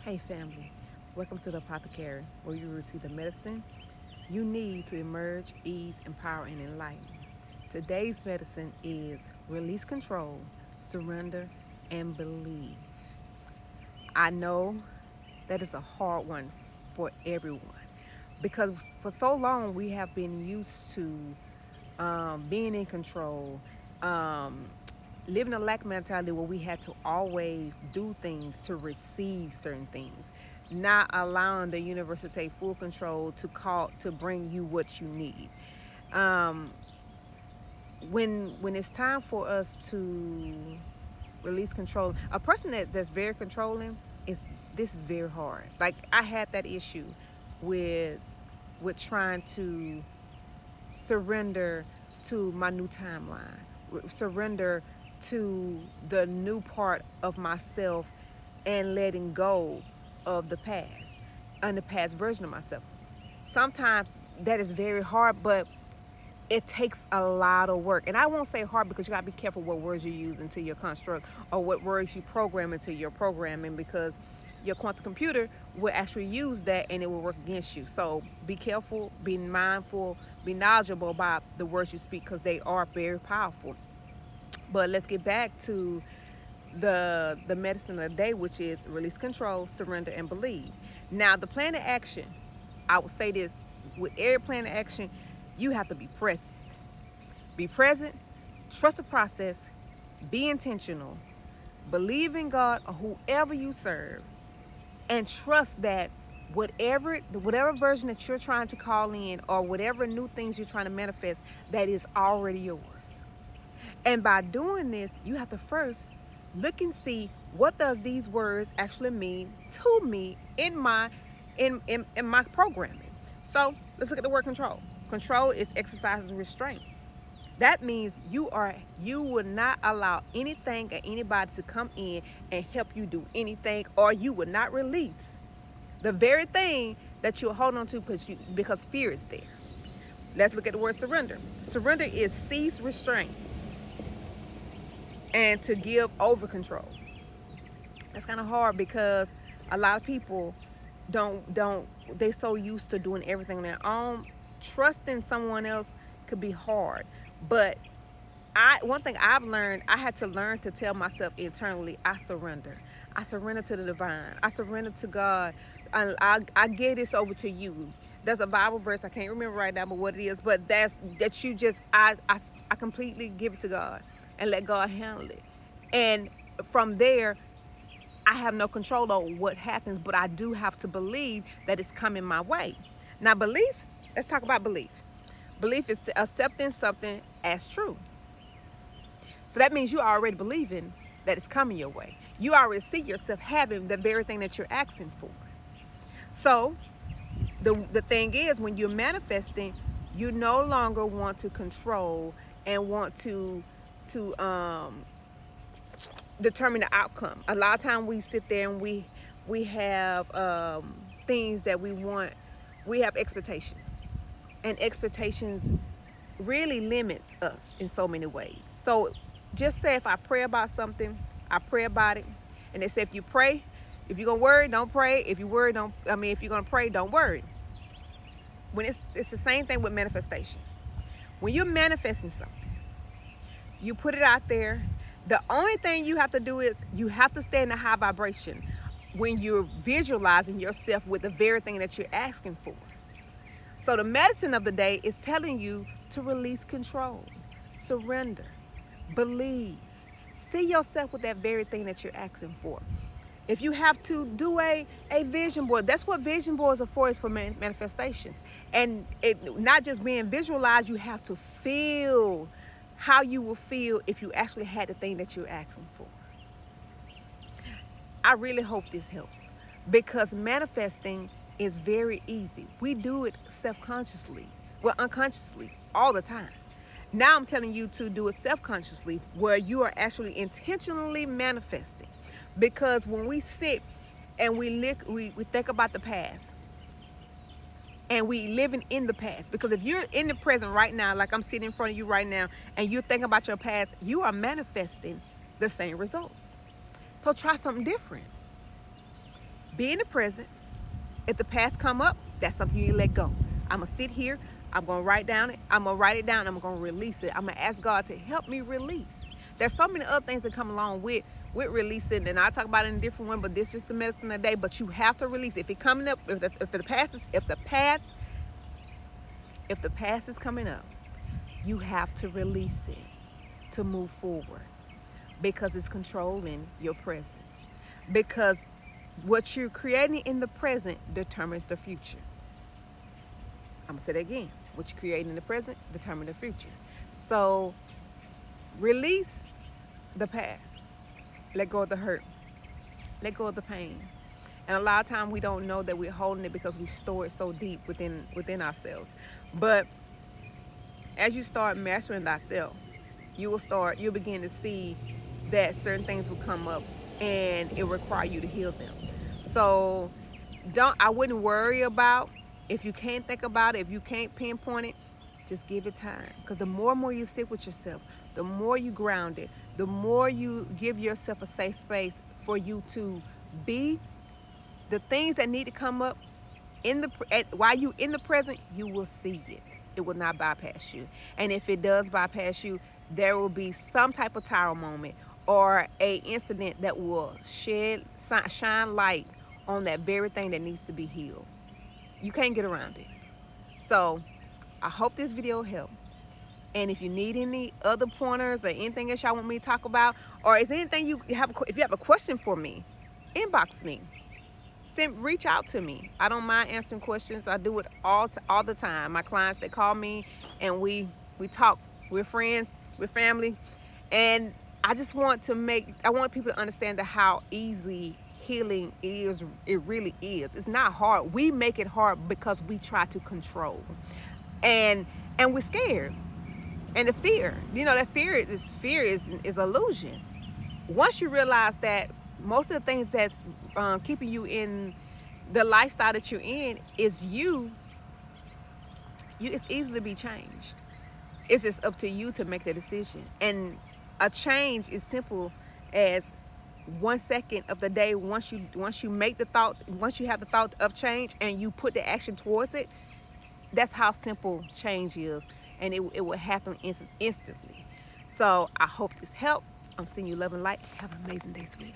Hey family, welcome to the Apothecary, where you receive the medicine you need to emerge, ease, empower, and enlighten. Today's medicine is release control, surrender, and believe. I know that is a hard one for everyone because for so long we have been used to being in control, um, living a lack mentality where we had to always do things to receive certain things, not allowing the universe to take full control to bring you what you need. Um, when it's time for us to release control, a person that's very controlling is this is very hard. Like I had that issue with trying to surrender to my new timeline, surrender to the new part of myself and letting go of the past and the past version of myself. Sometimes that is very hard, but it takes a lot of work. And I won't say hard because you gotta be careful what words you use into your construct or what words you program into your programming, because your quantum computer will actually use that and it will work against you. So be careful, be mindful, be knowledgeable about the words you speak because they are very powerful. But let's get back to the medicine of the day, which is release control, surrender, and believe. Now, the plan of action, I would say this: with every plan of action, you have to be present. Be present, trust the process, be intentional, believe in God or whoever you serve, and trust that whatever version that you're trying to call in or whatever new things you're trying to manifest, that is already yours. And by doing this, you have to first look and see what does these words actually mean to me in my programming. So let's look at the word control. Control is exercising restraint. That means you will not allow anything or anybody to come in and help you do anything, or you will not release the very thing that you're holding on to because fear is there. Let's look at the word surrender. Surrender is cease restraint and to give over control. That's kind of hard because a lot of people don't they so used to doing everything on their own. Trusting someone else could be hard, but I one thing I've learned, I had to learn to tell myself internally, I surrender. I surrender to the divine. I surrender to God. I give this over to you. There's a Bible verse I can't remember right now, but what it is, but that you just I completely give it to God and let God handle it. And from there, I have no control over what happens, but I do have to believe that it's coming my way. Now, belief, let's talk about belief. Belief is accepting something as true. So that means you already believing that it's coming your way. You already see yourself having the very thing that you're asking for. So the thing is, when you're manifesting, you no longer want to control and want to determine the outcome. A lot of time we sit there and we have things that we want. We have expectations, and expectations really limits us in so many ways. So just say if I pray about something, I pray about it, and they say if you pray, if you're gonna worry, don't pray. If you worry, don't. I mean, if you're gonna pray, don't worry. When it's the same thing with manifestation. When you're manifesting something, you put it out there. The only thing you have to do is you have to stay in a high vibration when you're visualizing yourself with the very thing that you're asking for. So the medicine of the day is telling you to release control, surrender, believe. See yourself with that very thing that you're asking for. If you have to do a vision board, that's what vision boards are for, is for manifestations. And it not just being visualized, you have to feel how you will feel if you actually had the thing that you're asking for. I really hope this helps because manifesting is very easy. We do it self-consciously, well, unconsciously, all the time. Now I'm telling you to do it self-consciously where you are actually intentionally manifesting. Because when we sit and we think about the past and we living in the past, because if you're in the present right now, like I'm sitting in front of you right now, and you're thinking about your past, you are manifesting the same results. So try something different. be in the present. If the past come up, that's something you let go. I'm gonna sit here, I'm gonna write it down, I'm gonna release it. I'm gonna ask God to help me release. There's so many other things that come along with releasing, and I'll talk about it in a different one, but this is just the medicine of the day. But you have to release. If it coming up, if the past is coming up, you have to release it to move forward, because it's controlling your presence. Because what you're creating in the present determines the future. I'm gonna say that again. What you're creating in the present determines the future. So release the past. Let go of the hurt. Let go of the pain. And a lot of times we don't know that we're holding it because we store it so deep within ourselves. But as you start mastering thyself, you'll begin to see that certain things will come up and it will require you to heal them. So I wouldn't worry about if you can't think about it, if you can't pinpoint it, just give it time. Because the more and more you sit with yourself, the more you ground it, the more you give yourself a safe space for you to be the things that need to come up while you in the present, you will see it. It will not bypass you. And if it does bypass you, there will be some type of tower moment or a incident that will shine light on that very thing that needs to be healed. You can't get around it. So I hope this video helped. And if you need any other pointers or anything else y'all want me to talk about, or is anything if you have a question for me, inbox me. Reach out to me. I don't mind answering questions. I do it all the time. My clients, they call me and we talk. We're friends, we're family. And I just want people to understand how easy healing is. It really is. It's not hard. We make it hard because we try to control. And we're scared. And the fear, that fear is illusion. Once you realize that most of the things that's keeping you in the lifestyle that you're in is it's easily to be changed. It's just up to you to make the decision. And a change is simple as 1 second of the day. Once you have the thought of change and you put the action towards it, that's how simple change is. And it will happen instantly. So I hope this helped. I'm sending you love and light. Have an amazing day, sweetie.